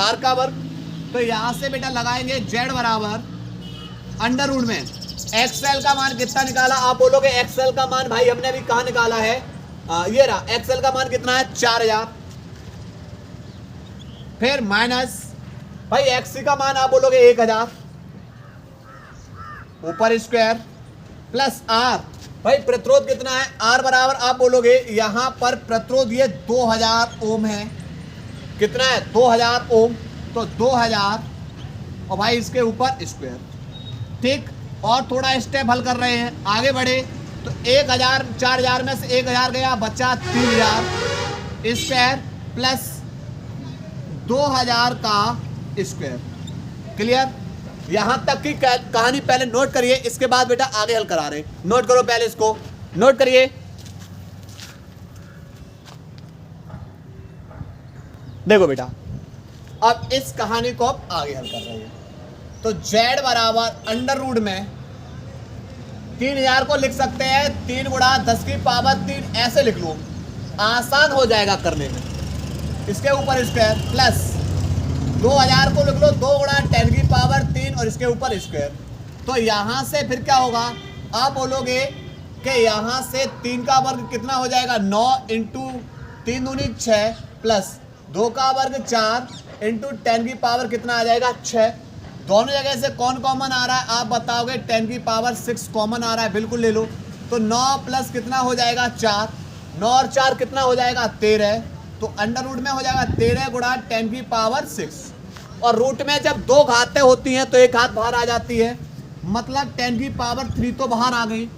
R का वर्ग। तो यहाँ से बेटा लगाएंगे Z बराबर अंडर रूट में XL का मान कितना निकाला, आप बोलोगे XL का मान भाई हमने अभी कहाँ निकाला है, ये रहा। XL का मान कितना है 4000, फिर माइनस भाई XC का मान आप बोलोगे 1000 ऊपर स्क्वायर प्लस R भाई प्रतिरोध कितना है R बराबर आप बोलोगे यहाँ पर प्रतिरोध ये 2000 ओम है। कितना है 2000 ओम, तो 2000 और भाई इसके ऊपर स्क्वायर। ठीक, और थोड़ा स्टेप हल कर रहे हैं, आगे बढ़े तो 1000 4000 में से 1000 गया, बचा 3000 स्क्वायर प्लस 2000 का स्क्वायर। क्लियर। यहां तक की कहानी पहले नोट करिए, इसके बाद बेटा आगे हल करा रहे हैं। नोट करो, पहले इसको नोट करिए। देखो बेटा, अब इस कहानी को आप आगे हल कर रहे हैं। तो Z बराबर अंडर रूट में 3000 को लिख सकते हैं 3 गुणा 10 की पावर 3, ऐसे लिख लो, आसान हो जाएगा करने में। इसके ऊपर स्क्वायर प्लस 2000 को लिख लो 2 गुणा 10 की पावर 3 और इसके ऊपर स्क्वायर। तो यहाँ से फिर क्या होगा, आप बोलोगे कि यहाँ से 3 का वर्ग कितना हो जाएगा 9 इंटू 3 दूनी 6 प्लस 2 का वर्ग 4 इंटू 10 की पावर कितना आ जाएगा 6। दोनों जगह से कौन कॉमन आ रहा है आप बताओगे, 10 की पावर 6 कॉमन आ रहा है, बिल्कुल ले लो। तो 9 प्लस कितना हो जाएगा 4, 9 और 4 कितना हो जाएगा 13, तो अंडर रूट में हो जाएगा 13 गुणा 10 की पावर 6। और रूट में जब दो घातें होती हैं तो एक घात बाहर आ जाती है, मतलब 10 की पावर 3 तो बाहर आ गई।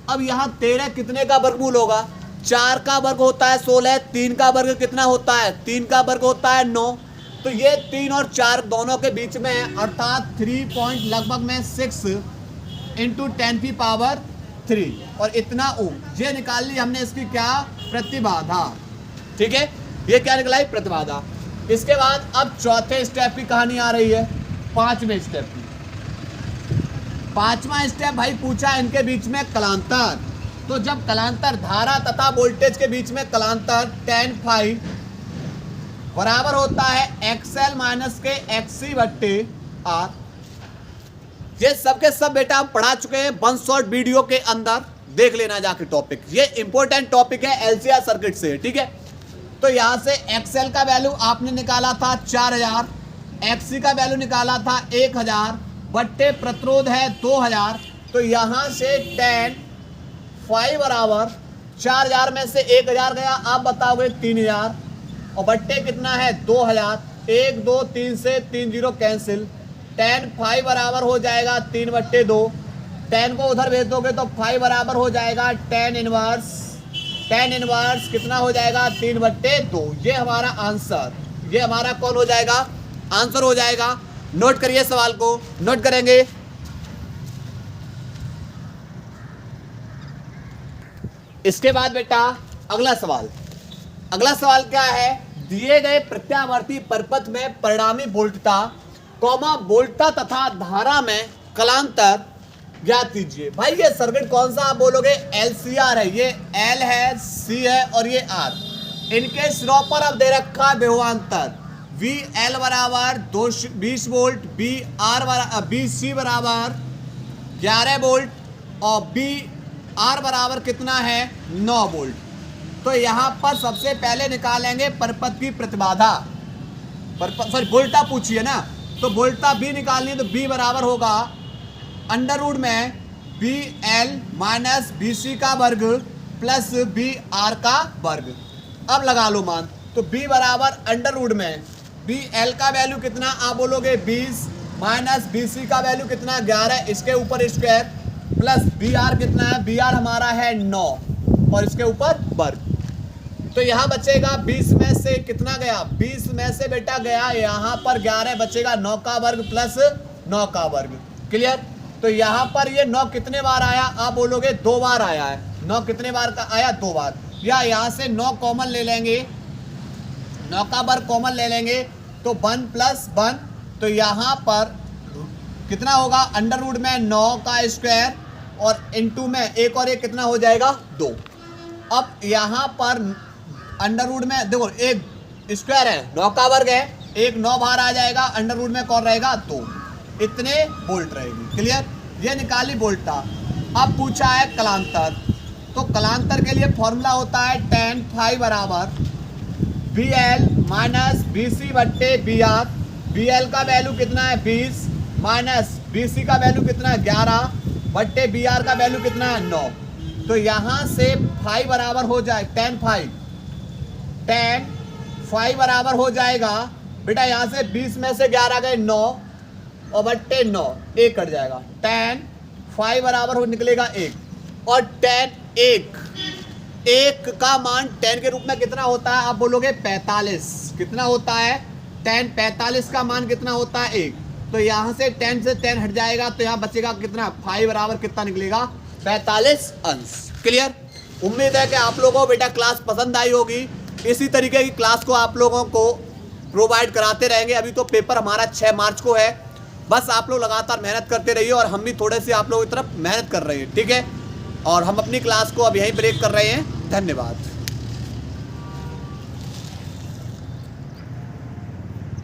अब यहाँ 13 कितने का वर्गमूल होगा, 4 का वर्ग होता है 16, 3 का वर्ग कितना होता है, 3 का वर्ग होता है 9, तो ये 3 और 4 दोनों के बीच में है, अर्थात 3 पॉइंट लगभग में 6 इंटू 10 की पावर 3 और इतना ओम। ये निकाल ली हमने इसकी क्या, प्रतिबाधा। ठीक है, ये क्या निकला है, प्रतिबाधा। इसके बाद अब चौथे स्टेप की कहानी आ रही है, पांचवें स्टेप की। पांचवा स्टेप भाई पूछा इनके बीच में कलांतर। तो जब कलांतर धारा तथा वोल्टेज के बीच में कलांतर tan phi बराबर होता है XL माइनस के XC बट्टे R। ये सब के सब बेटा हम पढ़ा चुके हैं वन शॉट वीडियो के अंदर, देख लेना जाके टॉपिक। ये इंपॉर्टेंट टॉपिक है LCR सर्किट से। ठीक है, तो यहां से XL का वैल्यू आपने निकाला था 4000, XC का वैल्यू निकाला था 1000 बट्टे प्रतिरोध है 2000, तो यहां से tan phi बराबर 4000 में से 1000 गया, आप बताओगे 3000 और बट्टे कितना है 2000, 1 2 3 से 3 0 कैंसिल, tan phi बराबर हो जाएगा 3 बट्टे 2, tan को उधर भेज दोगे तो phi बराबर हो जाएगा tan इनवर्स कितना हो जाएगा 3 बट्टे 2। ये हमारा आंसर, ये हमारा कौन हो जाएगा, आंसर हो जाएगा। नोट करिए सवाल को, नोट करेंगे। इसके बाद बेटा अगला सवाल, अगला सवाल क्या है, दिए गए प्रत्यावर्ती परपथ में परिणामी वोल्टता कौमा वोल्टता तथा धारा में कलांतर ज्ञात कीजिए। भाई ये सर्किट कौन सा आप बोलोगे, LCR है, ये L है, C है और ये R। इनके सिरों पर अब दे रखा है विभवांतर, VL बराबर 20 वोल्ट, BC बराबर 11 वोल्ट और BR बराबर कितना है 9 वोल्ट। तो यहाँ पर सबसे पहले निकालेंगे परपथ की प्रतिबाधा, सॉरी वोल्टता पूछिए ना, तो वोल्टता B निकालनी है, तो B बराबर होगा अंडर रूट में BL माइनस BC का वर्ग प्लस BR का वर्ग। अब लगा लो मान, तो B बराबर अंडर रूट में BL का वैल्यू कितना आप बोलोगे 20 माइनस BC का वैल्यू कितना 11, इसके ऊपर स्क्वायर प्लस BR कितना है, BR हमारा है 9 और इसके ऊपर वर्ग। तो यहाँ बचेगा 20 में से कितना गया, 20 में से बेटा गया यहाँ पर 11, बचेगा 9 का वर्ग प्लस 9 का वर्ग। क्लियर, तो यहाँ पर ये 9 कितने बार आया आप बोलोगे 2 बार आया है, 9 कितने बार का आया 2 बार, या यहाँ से 9 कॉमन ले लेंगे, 9 का वर्ग कॉमन ले लेंगे तो 1 प्लस 1, तो यहाँ पर कितना होगा अंडर रूट में 9 का स्क्वायर और इनटू में एक और एक कितना हो जाएगा 2। अब यहाँ पर अंडर रूट में देखो एक स्क्वायर है 9 का वर्ग है, एक 9 बाहर आ जाएगा, अंडर रूट में कौन रहेगा 2, इतने वोल्ट रहेगी। क्लियर, ये निकाली वोल्टता। अब पूछा है कलांतर, तो कलांतर के लिए फॉर्मूला होता है tan phi बराबर BL माइनस BC बट्टे BR। BL का वैल्यू कितना है 20 माइनस BC का वैल्यू कितना है 11 बट्टे BR का वैल्यू कितना है 9। तो यहाँ से phi बराबर हो जाए tan phi बराबर हो जाएगा बेटा, यहाँ से 20 में से 11 गए 9 और बट्टे 9, 1 कट जाएगा, tan phi बराबर हो निकलेगा 1 और tan 1 का मान tan के रूप में कितना होता है आप बोलोगे 45, कितना होता है tan 45 का मान कितना होता है 1, तो यहाँ से tan से tan हट जाएगा तो यहाँ बचेगा कितना phi बराबर कितना निकलेगा 45 अंश। क्लियर, उम्मीद है कि आप लोगों को बेटा क्लास पसंद आई होगी। इसी तरीके की क्लास को आप लोगों को प्रोवाइड कराते रहेंगे। अभी तो पेपर हमारा 6 मार्च को है, बस आप लोग लगातार मेहनत करते रहिए और हम भी थोड़े से आप लोगों की तरफ मेहनत कर रहे हैं। ठीक है, और हम अपनी क्लास को अब यहीं ब्रेक कर रहे हैं। धन्यवाद।